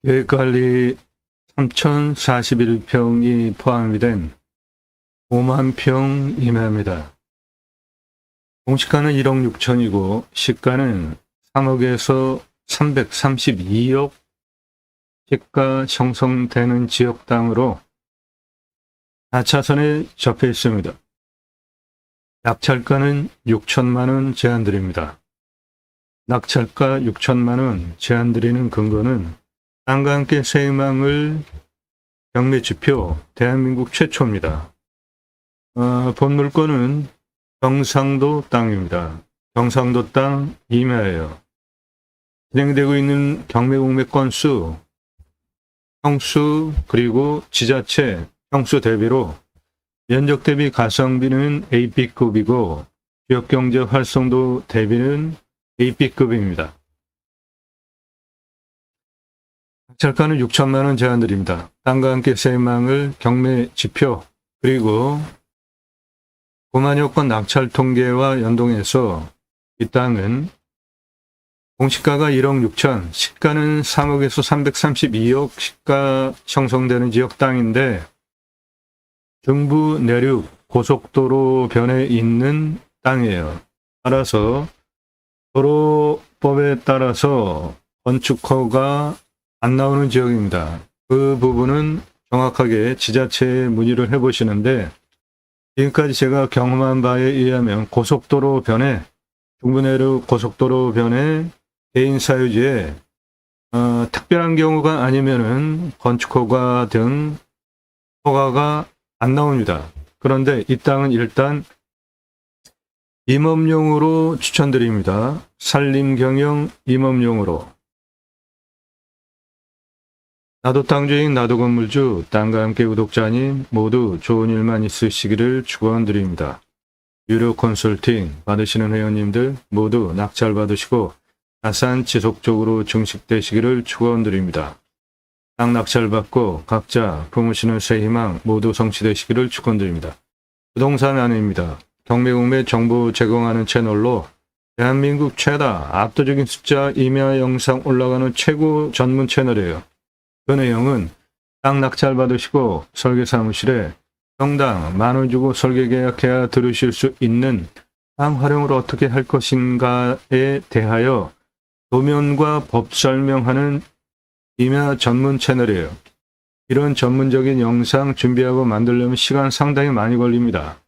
계획관리 3041평이 포함이 된 5만 평 이내입니다. 공시가는 1억 6천이고 시가는 3억에서 332억 시가 형성되는 지역 땅으로 4차선에 접해 있습니다. 낙찰가는 6천만원 제한드립니다. 낙찰가 6천만원 제한드리는 근거는 땅과 함께 새희망을 경매지표 대한민국 최초입니다. 본 물건은 경상도 땅입니다. 경상도 땅 임야예요. 진행되고 있는 경매 공매 건수, 평수 그리고 지자체 평수 대비로 면적 대비 가성비는 AB급이고 지역경제 활성도 대비는 AB급입니다. 낙찰가는 6천만원 제한드립니다. 땅과 함께 새희망을 경매 지표 그리고 9만여 건 낙찰 통계와 연동해서 이 땅은 공시가가 1억 6천, 시가는 3억에서 332억 시가 형성되는 지역 땅인데 중부 내륙 고속도로 변에 있는 땅이에요. 따라서 도로법에 따라서 건축허가 안 나오는 지역입니다. 그 부분은 정확하게 지자체에 문의를 해보시는데 지금까지 제가 경험한 바에 의하면 고속도로 변에 중부 내륙 고속도로 변에 개인 사유지에 특별한 경우가 아니면은 건축허가 등 허가가 안 나옵니다. 그런데 이 땅은 일단 임업용으로 추천드립니다. 산림경영 임업용으로. 나도 땅주인 나도 건물주 땅과 함께 구독자님 모두 좋은 일만 있으시기를 축원드립니다. 유료 컨설팅 받으시는 회원님들 모두 낙찰 받으시고 자산 지속적으로 증식되시기를 축원드립니다. 땅 낙찰 받고 각자 품으시는 새희망 모두 성취되시기를 축원드립니다. 부동산 아닙니다. 경매 공매 정보 제공하는 채널로 대한민국 최다 압도적인 숫자 임야 영상 올라가는 최고 전문 채널이에요. 그 내용은 땅 낙찰 받으시고 설계 사무실에 평당 10,000원 주고 설계 계약해야 들으실 수 있는 땅 활용을 어떻게 할 것인가에 대하여 도면과 법 설명하는 임야 전문 채널이에요. 이런 전문적인 영상 준비하고 만들려면 시간 상당히 많이 걸립니다.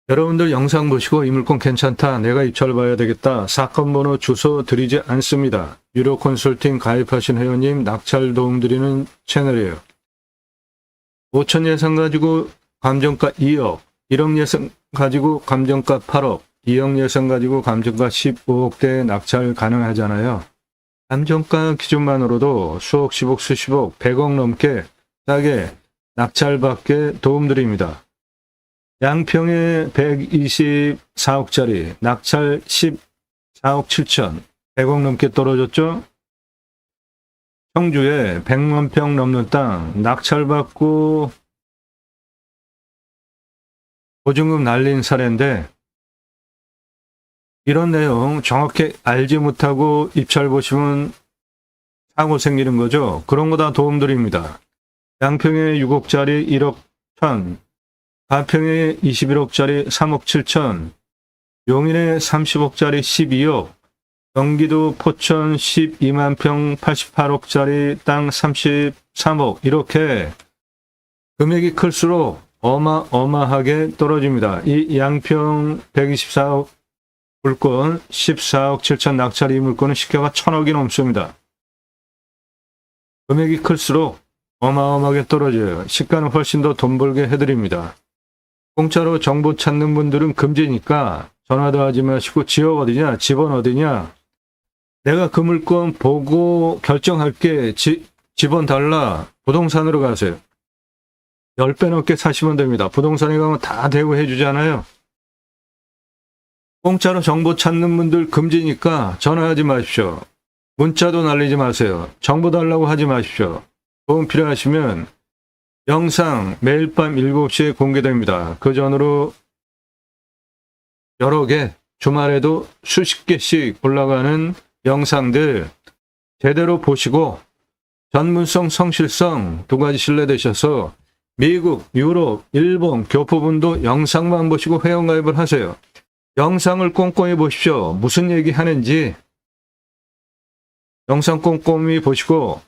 여러분들 영상 보시고 이 물건 괜찮다, 내가 입찰 봐야 되겠다, 사건 번호 주소 드리지 않습니다. 유료 컨설팅 가입하신 회원님 낙찰 도움 드리는 채널이에요. 5천 예산 가지고 감정가 2억, 1억 예산 가지고 감정가 8억, 2억 예산 가지고 감정가 15억대 낙찰 가능하잖아요. 감정가 기준만으로도 수억, 10억, 수십억, 100억 넘게 싸게 낙찰받게 도움드립니다. 양평에 124억짜리 낙찰 14억 7천, 100억 넘게 떨어졌죠? 청주에 100만 평 넘는 땅 낙찰받고 보증금 날린 사례인데 이런 내용 정확히 알지 못하고 입찰 보시면 사고 생기는 거죠. 그런 거 다 도움드립니다. 양평에 6억짜리 1억 1천, 가평에 21억짜리 3억 7천, 용인에 30억짜리 12억, 경기도 포천 12만 평 88억짜리 땅 33억, 이렇게 금액이 클수록 어마어마하게 떨어집니다. 이 양평 124억 물건 14억 7천 낙찰 이 물건은 시가가 1,000억이 넘습니다. 금액이 클수록 어마어마하게 떨어져요. 시가는 훨씬 더 돈 벌게 해드립니다. 공짜로 정보 찾는 분들은 금지니까 전화도 하지 마시고 지역 어디냐, 집원 어디냐, 내가 그 물건 보고 결정할게, 집원 달라, 부동산으로 가세요. 10배 넘게 사시면 됩니다. 부동산에 가면 다 대우해 주잖아요. 공짜로 정보 찾는 분들 금지니까 전화하지 마십시오. 문자도 날리지 마세요. 정보 달라고 하지 마십시오. 도움 필요하시면 영상 매일 밤 7시에 공개됩니다. 그 전으로 여러 개, 주말에도 수십 개씩 올라가는 영상들 제대로 보시고 전문성, 성실성 두 가지 신뢰되셔서 미국, 유럽, 일본 교포분도 영상만 보시고 회원가입을 하세요. 영상을 꼼꼼히 보십시오. 무슨 얘기 하는지 영상 꼼꼼히 보시고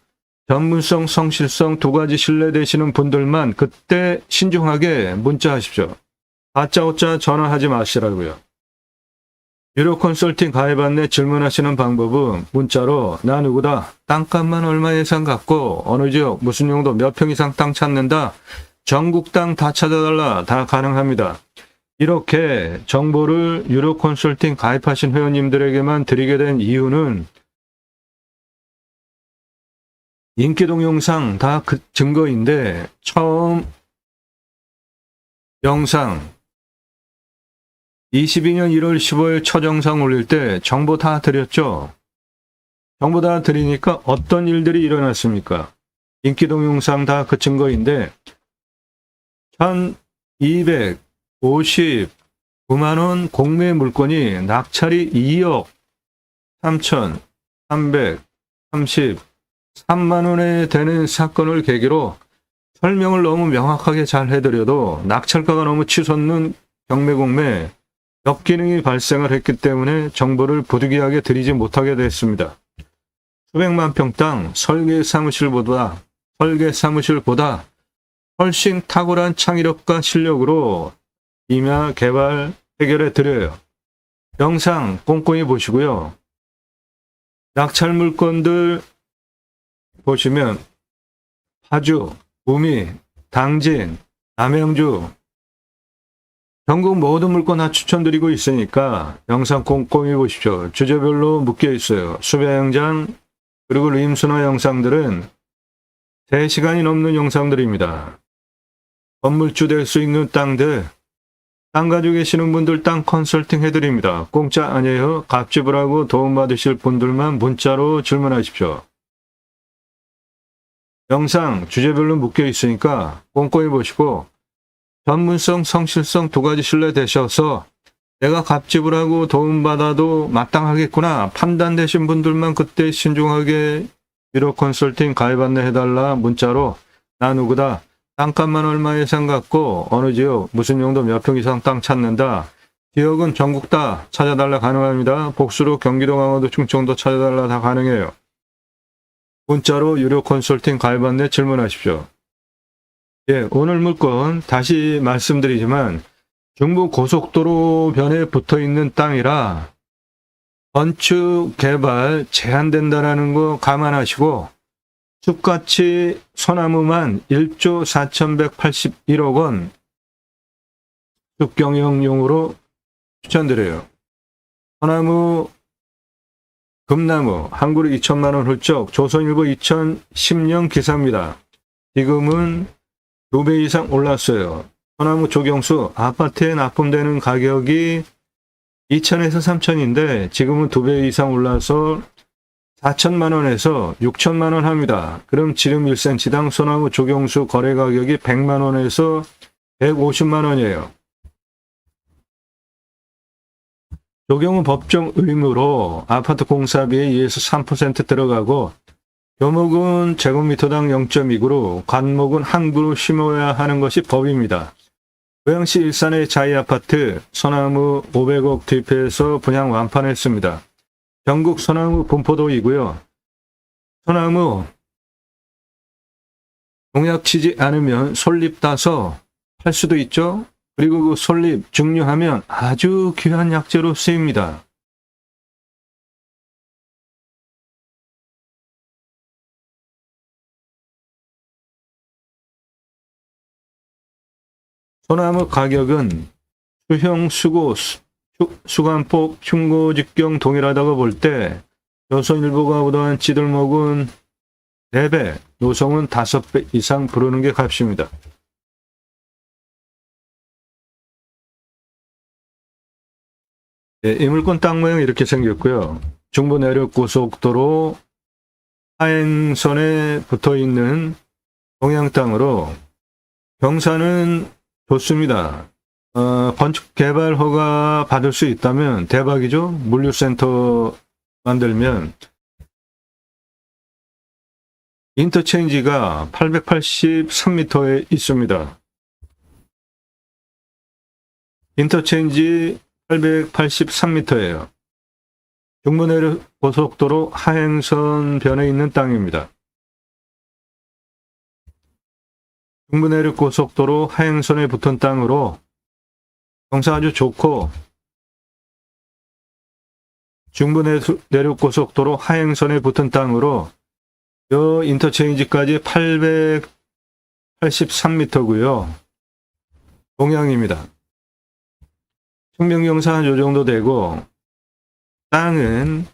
전문성, 성실성 두 가지 신뢰되시는 분들만 그때 신중하게 문자하십시오. 다짜고짜 전화하지 마시라고요. 유료 컨설팅 가입 안내 질문하시는 방법은 문자로 나 누구다, 땅값만 얼마 예산 갖고 어느 지역 무슨 용도 몇 평 이상 땅 찾는다, 전국 땅 다 찾아달라, 다 가능합니다. 이렇게 정보를 유료 컨설팅 가입하신 회원님들에게만 드리게 된 이유는 인기 동영상 다 그 증거인데 처음 영상 22년 1월 15일 첫 영상 올릴 때 정보 다 드렸죠. 정보 다 드리니까 어떤 일들이 일어났습니까? 인기 동영상 다 그 증거인데 1259만 원 공매 물건이 낙찰이 2억 3,333만 원에 되는 사건을 계기로 설명을 너무 명확하게 잘 해드려도 낙찰가가 너무 치솟는 경매공매 역기능이 발생을 했기 때문에 정보를 부득이하게 드리지 못하게 됐습니다. 수백만 평 땅 설계 사무실보다 훨씬 탁월한 창의력과 실력으로 임야 개발 해결해 드려요. 영상 꼼꼼히 보시고요. 낙찰 물건들 보시면 파주, 구미, 당진, 남양주 전국 모든 물건 다 추천드리고 있으니까 영상 꼼꼼히 보십시오. 주제별로 묶여 있어요. 수배영장 그리고 림순화 영상들은 3시간이 넘는 영상들입니다. 건물주 될 수 있는 땅들, 땅 가지고 계시는 분들 땅 컨설팅 해드립니다. 공짜 아니에요. 값지불 하고 도움받으실 분들만 문자로 질문하십시오. 영상 주제별로 묶여 있으니까 꼼꼼히 보시고 전문성, 성실성 두 가지 신뢰되셔서 내가 값지불하고 도움받아도 마땅하겠구나 판단되신 분들만 그때 신중하게 유료 컨설팅 가입 안내 해달라 문자로 나 누구다, 땅값만 얼마 예산 갖고 어느 지역 무슨 용도 몇 평 이상 땅 찾는다, 지역은 전국 다 찾아달라 가능합니다. 복수로 경기도, 강원도, 충청도 찾아달라 다 가능해요. 문자로 유료 컨설팅 가입 안내 질문하십시오. 예, 오늘 물건 다시 말씀드리지만 중부 고속도로 변에 붙어 있는 땅이라 건축 개발 제한된다라는 거 감안하시고 숲가치 소나무만 1조 4,181억 원 숲경영용으로 추천드려요. 소나무, 금나무 한 그루 2천만 원 훌쩍 조선일보 2010년 기사입니다. 지금은 2배 이상 올랐어요. 소나무 조경수 아파트에 납품되는 가격이 2천에서 3천인데 지금은 2배 이상 올라서 4천만 원에서 6천만 원 합니다. 그럼 지름 1cm당 소나무 조경수 거래 가격이 100만 원에서 150만 원이에요. 조경은 법정 의무로 아파트 공사비에 2에서 3% 들어가고 교목은 제곱미터당 0.2그루, 관목은 한 그루 심어야 하는 것이 법입니다. 고양시 일산의 자이아파트 소나무 500억 투입해서 분양 완판했습니다. 전국 소나무 분포도이고요. 소나무 농약 치지 않으면 솔잎 따서 팔 수도 있죠. 그리고 그 솔잎 증류하면 아주 귀한 약재로 쓰입니다. 소나무 가격은 수형, 수고, 수간폭, 흉고, 직경 동일하다고 볼 때 조선일보가 보도한 찌들목은 4배, 노성은 5배 이상 부르는 게 값입니다. 이 물건 땅 모양이 이렇게 생겼고요. 중부 내륙 고속도로 하행선에 붙어 있는 동양 땅으로 경사는 좋습니다. 건축 개발 허가 받을 수 있다면 대박이죠. 물류센터 만들면 인터체인지가 883m에 있습니다. 인터체인지 883m예요. 중부내륙 고속도로 하행선 변에 있는 땅입니다. 중부내륙 고속도로 하행선에 붙은 땅으로 경사 아주 좋고, 중부내륙 고속도로 하행선에 붙은 땅으로 요 인터체인지까지 883m고요. 동향입니다. 측면경사 요 정도 되고, 땅은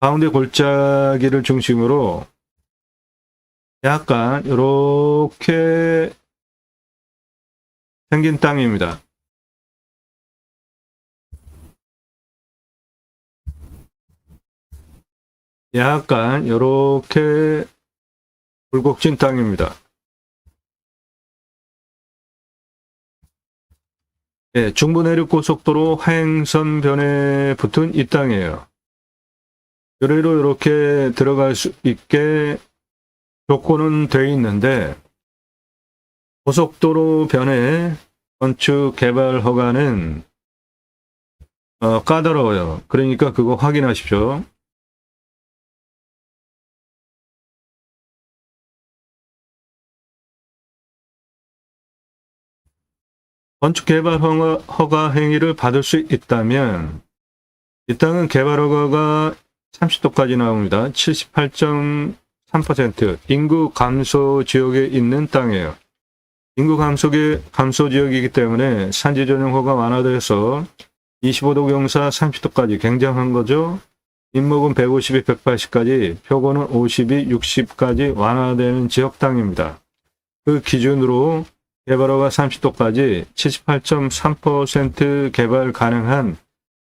가운데 골짜기를 중심으로 약간 이렇게 생긴 땅입니다. 약간 이렇게 굴곡진 땅입니다. 예, 중부내륙고속도로 하행선 변에 붙은 이 땅이에요. 요래로 이렇게 들어갈 수 있게 조건은 되어 있는데, 고속도로 변에 건축 개발 허가는 까다로워요. 그러니까 그거 확인하십시오. 건축 개발 허가 행위를 받을 수 있다면 이 땅은 개발 허가가 30도까지 나옵니다. 78.3% 인구 감소 지역에 있는 땅이에요. 인구 감소 지역이기 때문에 산지 전용 허가 완화돼서 25도 경사 30도까지 굉장한 거죠. 인목은 150이 180까지, 표고는 50이 60까지 완화되는 지역 땅입니다. 그 기준으로 개발허가 30도까지 78.3% 개발 가능한,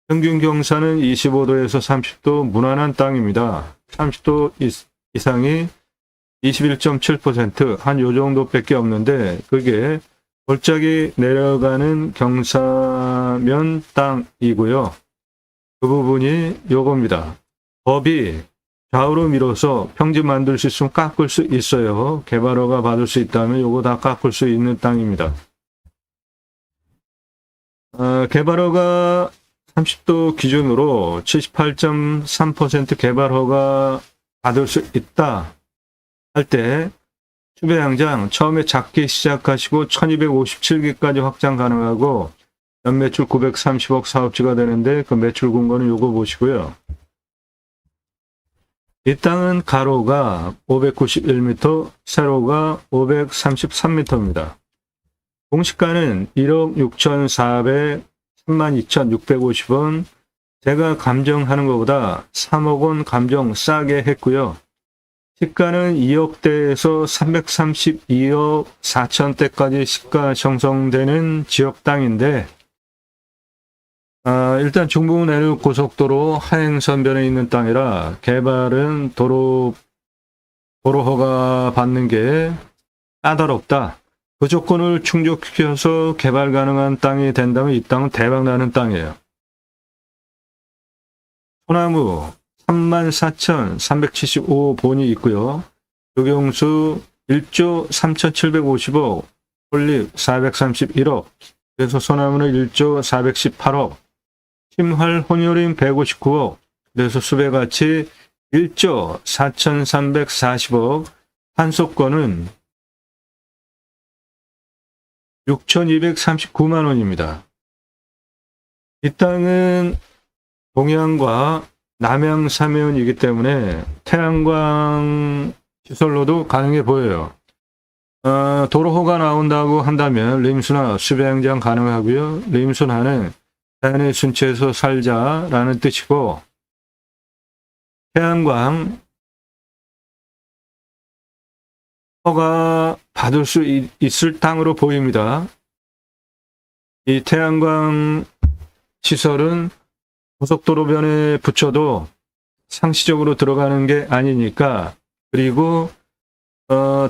평균 경사는 25도에서 30도 무난한 땅입니다. 30도 이상이 21.7%, 한 요 정도밖에 없는데 그게 골짜기 내려가는 경사면 땅이고요. 그 부분이 요겁니다. 법이 좌우로 밀어서 평지 만들 수 있으면 깎을 수 있어요. 개발허가 받을 수 있다면 요거 다 깎을 수 있는 땅입니다. 개발허가 30도 기준으로 78.3% 개발허가 받을 수 있다 할 때, 추배양장 처음에 작게 시작하시고 1257개까지 확장 가능하고 연매출 930억 사업지가 되는데, 그 매출 공고는 요거 보시고요. 이 땅은 가로가 591m, 세로가 533m입니다. 공시가는 1억 6,432,650원, 제가 감정하는 것보다 3억 원 감정 싸게 했고요. 시가는 2억대에서 332억 4천대까지 시가 형성되는 지역 땅인데, 일단 중부내륙 고속도로 하행선변에 있는 땅이라 개발은 도로 허가 받는 게 까다롭다. 그 조건을 충족시켜서 개발 가능한 땅이 된다면 이 땅은 대박나는 땅이에요. 소나무 34,375본이 있고요. 조경수 1조 3,750억, 폴립 431억, 그래서 소나무는 1조 418억, 심활 혼요림 159억, 그래서 수배가치 1조 4,340억, 한속권은 6,239만 원입니다. 이 땅은 동해안과 남양 사면이기 때문에 태양광 시설로도 가능해 보여요. 도로호가 나온다고 한다면 림수나 수배양장 가능하고요. 림수나는 자연의 순치에서 살자라는 뜻이고, 태양광 허가 받을 수 있을 땅으로 보입니다. 이 태양광 시설은 고속도로변에 붙여도 상시적으로 들어가는 게 아니니까, 그리고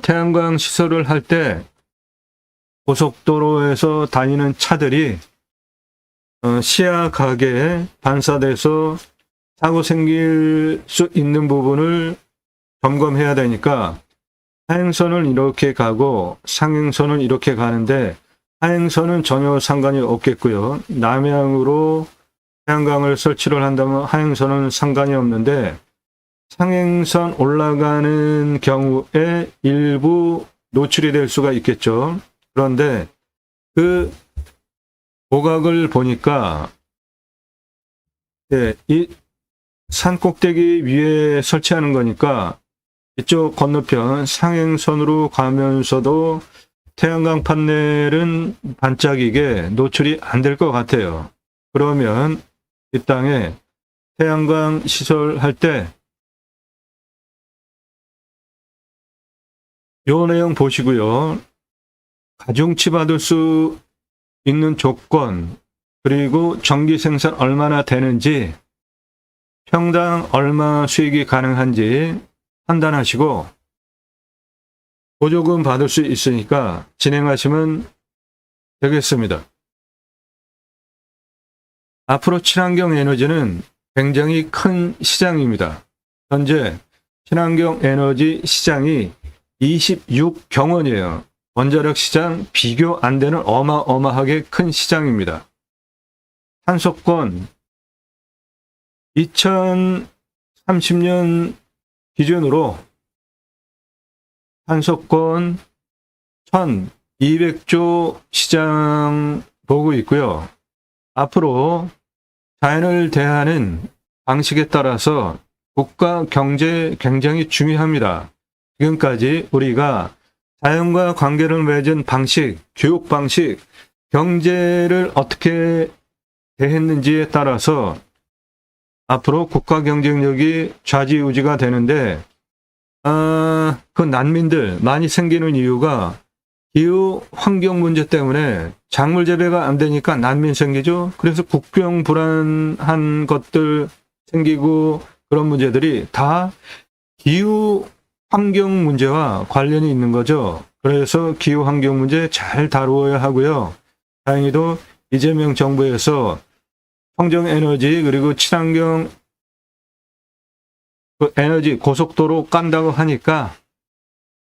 태양광 시설을 할 때 고속도로에서 다니는 차들이 시야 각에 반사돼서 사고 생길 수 있는 부분을 점검해야 되니까 하행선은 이렇게 가고 상행선은 이렇게 가는데 하행선은 전혀 상관이 없겠고요. 남향으로 태양광을 설치를 한다면 하행선은 상관이 없는데 상행선 올라가는 경우에 일부 노출이 될 수가 있겠죠. 그런데 그 모각을 보니까 이 산 꼭대기 위에 설치하는 거니까 이쪽 건너편 상행선으로 가면서도 태양광 판넬은 반짝이게 노출이 안 될 것 같아요. 그러면 이 땅에 태양광 시설할 때 요 내용 보시고요. 가중치 받을 수 있는 조건, 그리고 전기 생산 얼마나 되는지, 평당 얼마 수익이 가능한지 판단하시고 보조금 받을 수 있으니까 진행하시면 되겠습니다. 앞으로 친환경 에너지는 굉장히 큰 시장입니다. 현재 친환경 에너지 시장이 26경원이에요. 원자력 시장 비교 안 되는 어마어마하게 큰 시장입니다. 탄소권 2030년 기준으로 탄소권 1200조 시장 보고 있고요. 앞으로 자연을 대하는 방식에 따라서 국가 경제 굉장히 중요합니다. 지금까지 우리가 자연과 관계를 맺은 방식, 교육 방식, 경제를 어떻게 대했는지에 따라서 앞으로 국가 경쟁력이 좌지우지가 되는데, 그 난민들 많이 생기는 이유가 기후 환경 문제 때문에 작물 재배가 안 되니까 난민 생기죠. 그래서 국경 불안한 것들 생기고 그런 문제들이 다 기후 환경 문제와 관련이 있는 거죠. 그래서 기후 환경 문제 잘 다루어야 하고요. 다행히도 이재명 정부에서 청정 에너지 그리고 친환경 에너지 고속도로 깐다고 하니까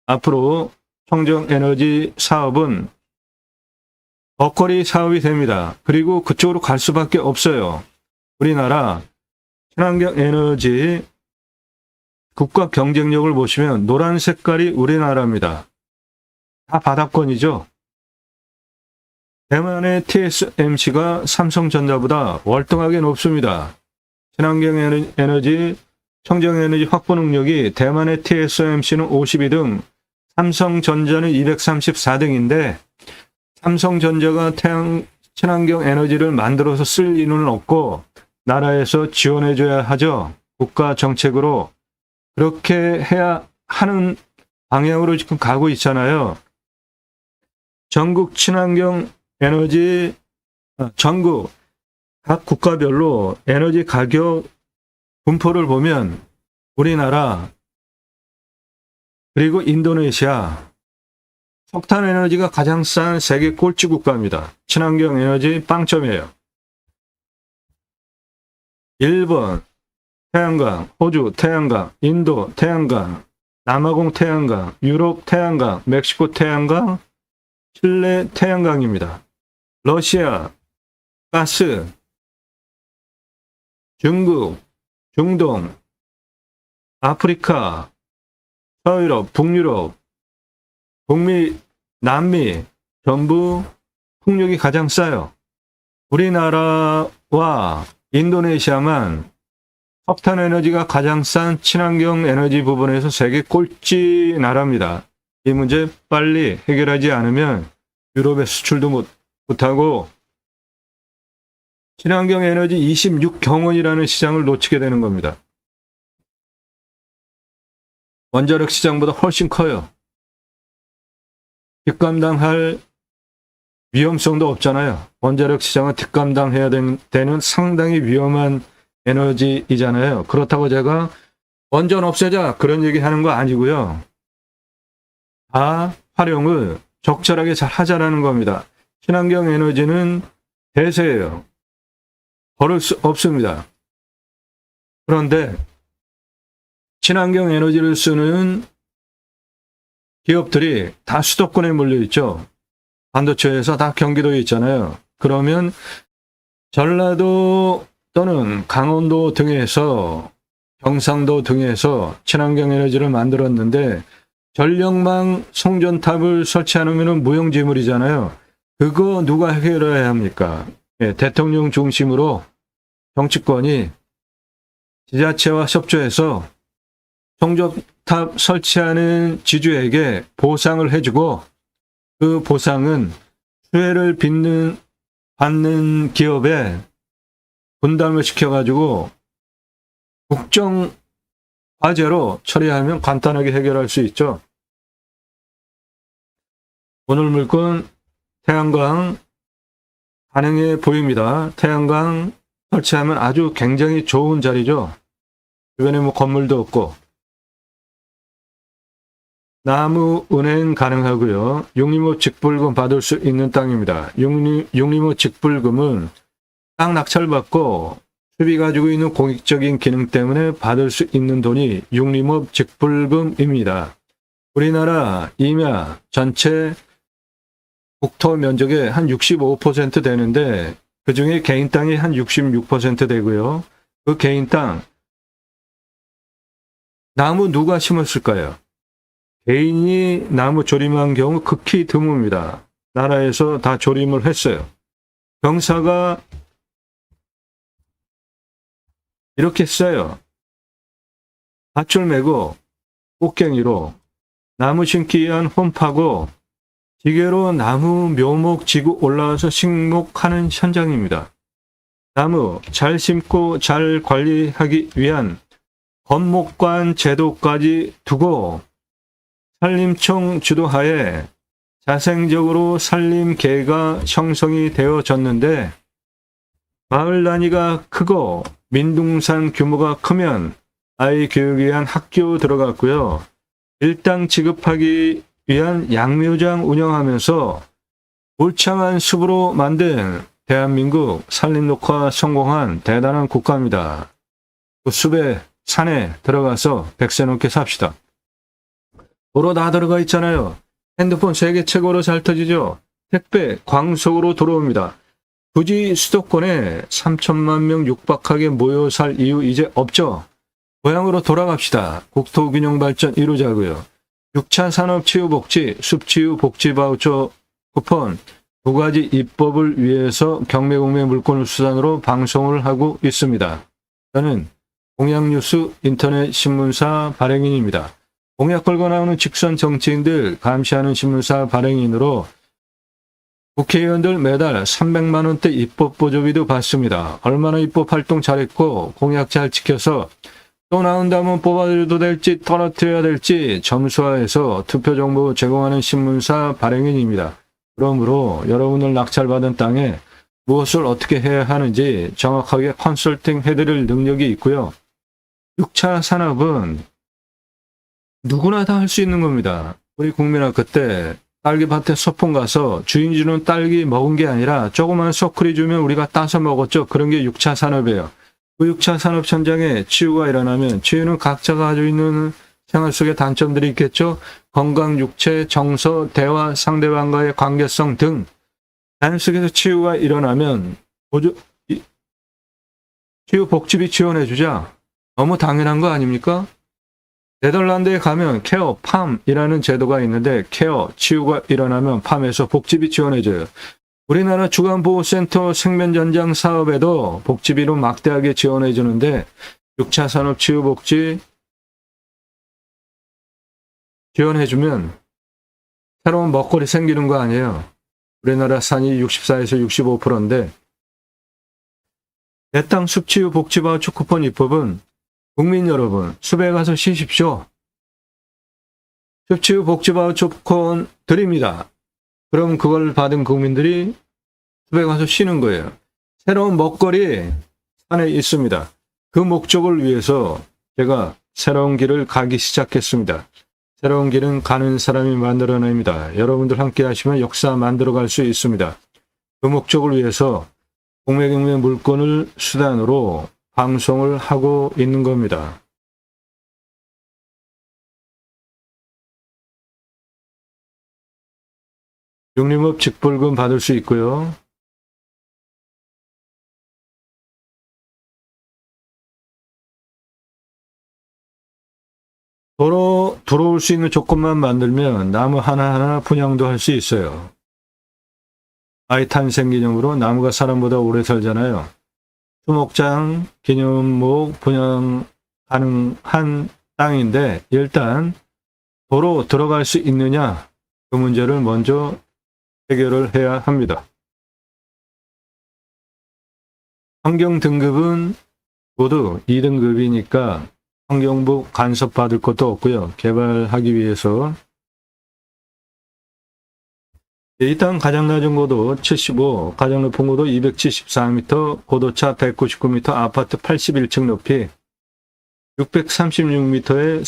앞으로 청정 에너지 사업은 먹거리 사업이 됩니다. 그리고 그쪽으로 갈 수밖에 없어요. 우리나라 친환경 에너지 국가 경쟁력을 보시면 노란 색깔이 우리나라입니다. 다 바닥권이죠. 대만의 TSMC가 삼성전자보다 월등하게 높습니다. 친환경 에너지, 청정에너지 확보 능력이 대만의 TSMC는 52등, 삼성전자는 234등인데 삼성전자가 친환경 에너지를 만들어서 쓸 이유는 없고 나라에서 지원해줘야 하죠. 국가 정책으로 그렇게 해야 하는 방향으로 지금 가고 있잖아요. 전국 친환경 에너지, 전국 각 국가별로 에너지 가격 분포를 보면 우리나라 그리고 인도네시아 석탄 에너지가 가장 싼 세계 꼴찌 국가입니다. 친환경 에너지 빵점이에요. 일본 태양광, 호주 태양광, 인도 태양광, 남아공 태양광, 유럽 태양광, 멕시코 태양광, 칠레 태양광입니다. 러시아 가스, 중국, 중동, 아프리카, 서유럽, 북유럽, 북미, 남미 전부 풍력이 가장 싸요. 우리나라와 인도네시아만 석탄 에너지가 가장 싼 친환경 에너지 부분에서 세계 꼴찌 나라입니다. 이 문제 빨리 해결하지 않으면 유럽에 수출도 못하고 친환경 에너지 26경원이라는 시장을 놓치게 되는 겁니다. 원자력 시장보다 훨씬 커요. 뒷감당할 위험성도 없잖아요. 원자력 시장은 뒷감당해야 되는 상당히 위험한 에너지이잖아요. 그렇다고 제가 원전 없애자 그런 얘기 하는 거 아니고요. 다 활용을 적절하게 잘 하자라는 겁니다. 친환경 에너지는 대세예요. 버릴 수 없습니다. 그런데 친환경 에너지를 쓰는 기업들이 다 수도권에 몰려 있죠. 반도체에서 다 경기도에 있잖아요. 그러면 전라도 또는 강원도 등에서 경상도 등에서 친환경 에너지를 만들었는데 전력망 송전탑을 설치 안 하면 무용지물이잖아요. 그거 누가 해결해야 합니까? 예, 대통령 중심으로 정치권이 지자체와 협조해서 송전탑 설치하는 지주에게 보상을 해주고 그 보상은 수혜를 받는 기업에 분담을 시켜가지고 국정 과제로 처리하면 간단하게 해결할 수 있죠. 오늘 물건 태양광 가능해 보입니다. 태양광 설치하면 아주 굉장히 좋은 자리죠. 주변에 뭐 건물도 없고 나무 은행 가능하고요. 육림업 직불금 받을 수 있는 땅입니다. 육림업 직불금은 땅 낙찰받고 수비 가지고 있는 공익적인 기능 때문에 받을 수 있는 돈이 육림업 직불금입니다. 우리나라 임야 전체 국토 면적의 한 65% 되는데 그중에 개인 땅이 한 66% 되고요. 그 개인 땅 나무 누가 심었을까요? 개인이 나무 조림한 경우 극히 드뭅니다. 나라에서 다 조림을 했어요. 경사가 이렇게 써요. 밧줄 메고 꽃갱이로 나무 심기 위한 홈 파고 기계로 나무 묘목 지고 올라와서 식목하는 현장입니다. 나무 잘 심고 잘 관리하기 위한 건목관 제도까지 두고 산림청 주도하에 자생적으로 산림계가 형성이 되어졌는데 마을 단위가 크고 민둥산 규모가 크면 아이 교육을 위한 학교 들어갔고요. 일당 지급하기 위한 양묘장 운영하면서 울창한 숲으로 만든 대한민국 산림녹화 성공한 대단한 국가입니다. 그 숲에 산에 들어가서 백세 넘게 삽시다. 도로 다 들어가 있잖아요. 핸드폰 세계 최고로 잘 터지죠. 택배 광속으로 들어옵니다. 굳이 수도권에 3천만 명 육박하게 모여 살 이유 이제 없죠. 고향으로 돌아갑시다. 국토균형 발전 이루자고요. 6차 산업치유복지, 숲치유복지바우처 쿠폰 두 가지 입법을 위해서 경매공매 물건을 수단으로 방송을 하고 있습니다. 저는 공약뉴스 인터넷 신문사 발행인입니다. 공약 걸고 나오는 직선 정치인들 감시하는 신문사 발행인으로 국회의원들 매달 300만 원대 입법 보조비도 받습니다. 얼마나 입법 활동 잘했고 공약 잘 지켜서 또 나온다면 뽑아줘도 될지 떨어뜨려야 될지 점수화해서 투표 정보 제공하는 신문사 발행인입니다. 그러므로 여러분들 낙찰받은 땅에 무엇을 어떻게 해야 하는지 정확하게 컨설팅 해드릴 능력이 있고요. 6차 산업은 누구나 다 할 수 있는 겁니다. 우리 국민학교 때 딸기밭에 소풍 가서 주인 주는 딸기 먹은 게 아니라 조그만 소쿠리 주면 우리가 따서 먹었죠. 그런 게 6차 산업이에요. 그 6차 산업 현장에 치유가 일어나면 치유는 각자가 가지고 있는 생활 속에 단점들이 있겠죠. 건강, 육체, 정서, 대화, 상대방과의 관계성 등 자연 속에서 치유가 일어나면 치유 복지비 지원해 주자. 너무 당연한 거 아닙니까? 네덜란드에 가면 케어 팜이라는 제도가 있는데 케어, 치유가 일어나면 팜에서 복지비 지원해줘요. 우리나라 주간보호센터 생면전장 사업에도 복지비로 막대하게 지원해주는데 6차 산업치유복지 지원해주면 새로운 먹거리 생기는 거 아니에요. 우리나라 산이 64에서 65%인데 내 땅 숲치유 복지바우처 쿠폰 입법은 국민 여러분, 숲에 가서 쉬십시오. 숲치유 복지바우처 쿠폰 드립니다. 그럼 그걸 받은 국민들이 숲에 가서 쉬는 거예요. 새로운 먹거리 산에 있습니다. 그 목적을 위해서 제가 새로운 길을 가기 시작했습니다. 새로운 길은 가는 사람이 만들어냅니다. 여러분들 함께 하시면 역사 만들어갈 수 있습니다. 그 목적을 위해서 공매경매 물건을 수단으로 방송을 하고 있는 겁니다. 육림업 직불금 받을 수 있고요. 들어올 수 있는 조건만 만들면 나무 하나하나 분양도 할 수 있어요. 아이 탄생 기념으로 나무가 사람보다 오래 살잖아요. 수목장 기념목 분양 가능한 땅인데 일단 도로 들어갈 수 있느냐 그 문제를 먼저 해결을 해야 합니다. 환경 등급은 모두 2등급이니까 환경부 간섭 받을 것도 없고요. 개발하기 위해서 이 땅 가장 낮은 고도 75, 가장 높은 고도 274m, 고도차 199m, 아파트 81층 높이 636m에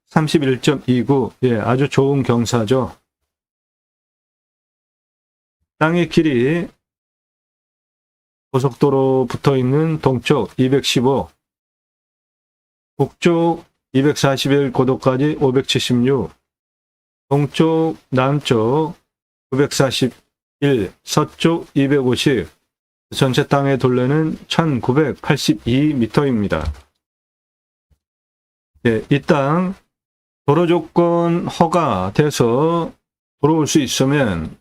31.29, 예, 아주 좋은 경사죠. 땅의 길이 고속도로 붙어 있는 동쪽 215, 북쪽 241, 고도까지 576, 동쪽, 남쪽 941, 서쪽 250, 전체 땅의 둘레는 1982m입니다. 예, 이 땅 도로 조건 허가돼서 들어올 수 있으면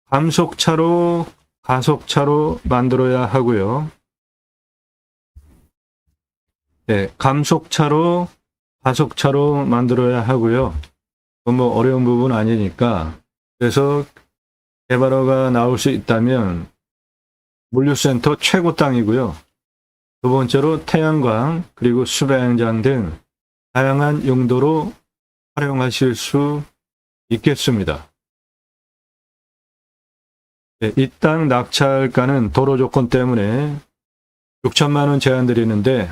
감속차로, 가속차로 만들어야 하고요. 네, 감속차로, 가속차로 만들어야 하고요. 뭐 어려운 부분 아니니까. 그래서 개발허가 나올 수 있다면 물류센터 최고 땅이고요. 두 번째로 태양광 그리고 수배양장 등 다양한 용도로 활용하실 수 있겠습니다. 네, 이 땅 낙찰가는 도로 조건 때문에 6천만 원 제한 드리는데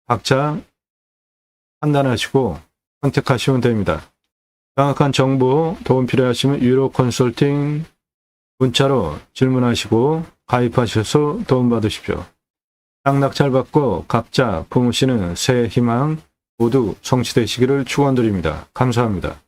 각자 판단하시고 선택하시면 됩니다. 정확한 정보, 도움 필요하시면 유로 컨설팅 문자로 질문하시고 가입하셔서 도움받으십시오. 땅 낙찰 받고 각자 품으시는 새해 희망 모두 성취되시기를 축원드립니다. 감사합니다.